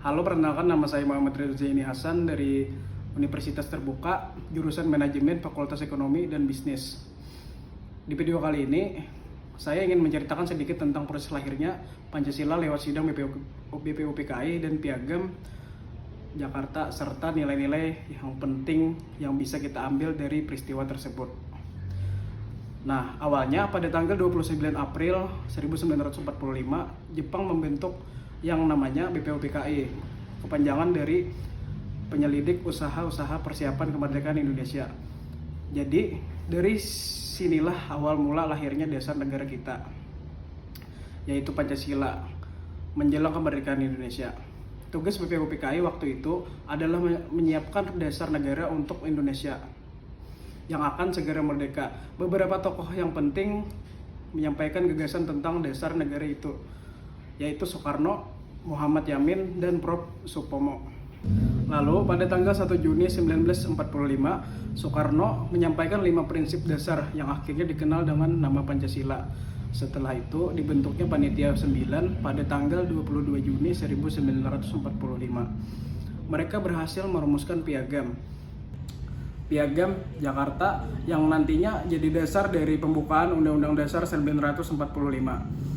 Halo, perkenalkan nama saya Muhammad Ridho Zaini Hasan dari Universitas Terbuka, jurusan Manajemen Fakultas Ekonomi dan Bisnis. Di video kali ini, saya ingin menceritakan sedikit tentang proses lahirnya Pancasila lewat sidang BPUPKI dan Piagam Jakarta, serta nilai-nilai yang penting yang bisa kita ambil dari peristiwa tersebut. Nah, awalnya pada tanggal 29 April 1945, Jepang membentuk yang namanya BPUPKI, kepanjangan dari Penyelidik Usaha-Usaha Persiapan Kemerdekaan Indonesia. Jadi, dari sinilah awal mula lahirnya dasar negara kita, yaitu Pancasila, menjelang kemerdekaan Indonesia. Tugas BPUPKI waktu itu adalah menyiapkan dasar negara untuk Indonesia yang akan segera merdeka. Beberapa tokoh yang penting menyampaikan gagasan tentang dasar negara itu, yaitu Soekarno, Muhammad Yamin, dan Prof. Supomo. Lalu pada tanggal 1 Juni 1945, Soekarno menyampaikan 5 prinsip dasar yang akhirnya dikenal dengan nama Pancasila. Setelah itu dibentuknya Panitia 9 pada tanggal 22 Juni 1945. Mereka berhasil merumuskan Piagam Jakarta yang nantinya jadi dasar dari pembukaan Undang-Undang Dasar 1945.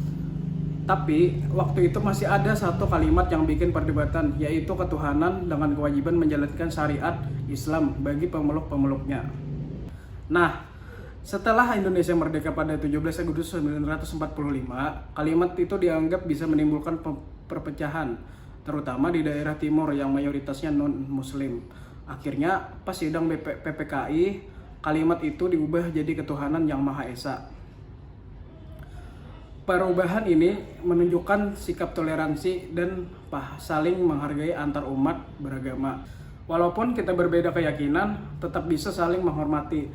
Tapi waktu itu masih ada satu kalimat yang bikin perdebatan, yaitu ketuhanan dengan kewajiban menjalankan syariat Islam bagi pemeluk-pemeluknya. Nah, setelah Indonesia merdeka pada 17 Agustus 1945, kalimat itu dianggap bisa menimbulkan perpecahan, terutama di daerah timur yang mayoritasnya non-muslim. Akhirnya, pas sidang PPKI, kalimat itu diubah jadi ketuhanan yang Maha Esa. Perubahan ini menunjukkan sikap toleransi dan saling menghargai antar umat beragama. Walaupun kita berbeda keyakinan, tetap bisa saling menghormati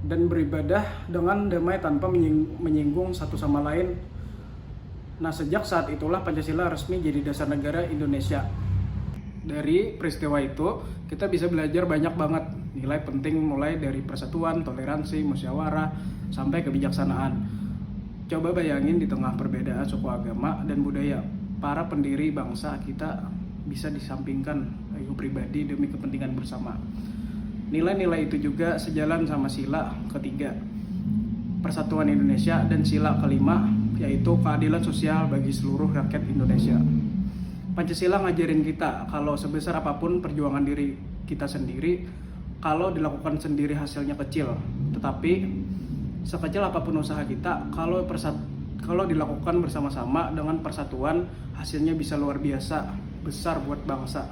dan beribadah dengan damai tanpa menyinggung satu sama lain. Nah, sejak saat itulah Pancasila resmi jadi dasar negara Indonesia. Dari peristiwa itu, kita bisa belajar banyak banget nilai penting, mulai dari persatuan, toleransi, musyawarah, sampai kebijaksanaan. Coba bayangin di tengah perbedaan suku, agama, dan budaya, para pendiri bangsa kita bisa disampingkan ego pribadi demi kepentingan bersama. Nilai-nilai itu juga sejalan sama sila ketiga, Persatuan Indonesia, dan sila kelima, yaitu keadilan sosial bagi seluruh rakyat Indonesia. Pancasila ngajarin kita kalau sebesar apapun perjuangan diri kita sendiri, kalau dilakukan sendiri hasilnya kecil, tetapi sekecil apapun usaha kita, kalau dilakukan bersama-sama dengan persatuan, hasilnya bisa luar biasa besar buat bangsa.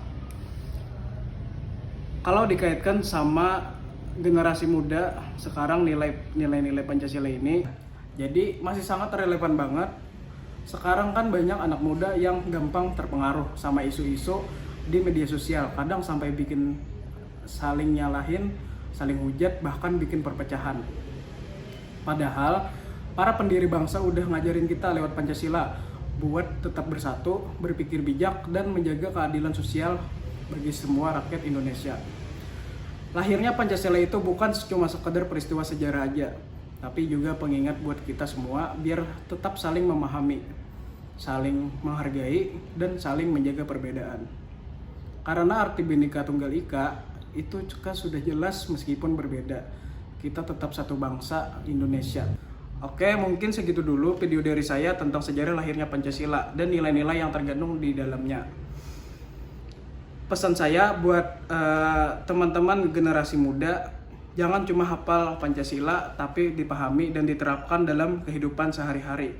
Kalau dikaitkan sama generasi muda sekarang, nilai-nilai Pancasila ini jadi masih sangat relevan banget. Sekarang kan banyak anak muda yang gampang terpengaruh sama isu-isu di media sosial, kadang sampai bikin saling nyalahin, saling hujat, bahkan bikin perpecahan. Padahal para pendiri bangsa udah ngajarin kita lewat Pancasila buat tetap bersatu, berpikir bijak, dan menjaga keadilan sosial bagi semua rakyat Indonesia. Lahirnya Pancasila itu bukan cuma sekedar peristiwa sejarah aja, tapi juga pengingat buat kita semua biar tetap saling memahami, saling menghargai, dan saling menjaga perbedaan. Karena arti Bhinneka Tunggal Ika itu juga sudah jelas, meskipun berbeda, kita tetap satu bangsa Indonesia. Oke, mungkin segitu dulu video dari saya tentang sejarah lahirnya Pancasila dan nilai-nilai yang tergandung di dalamnya. Pesan saya buat teman-teman generasi muda, jangan cuma hafal Pancasila, tapi dipahami dan diterapkan dalam kehidupan sehari-hari.